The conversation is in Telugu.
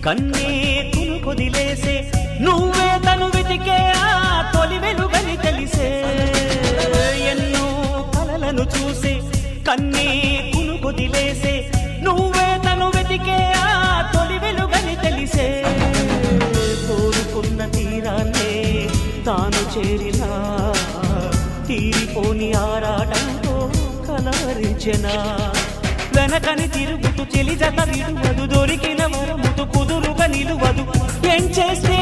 కన్నే కొదిలేసే నువ్వే తను వెతికే ఆ తొలి వెలుగని తెలిసే ఎన్నో కలలను చూసే కన్నే కొదిలేసే నువ్వే తను వెతికే ఆ తొలి వెలుగని తెలిసే కోరుకున్న తీరాన్నే తాను చేరినా తీరిపోని ఆరాటంతో కలవరించెనా వెనకని తిరుగుతూ చెలి జత విడువదు దొరికిన వరముతు కుదురుగా నిలువదు ఏం చేస్తే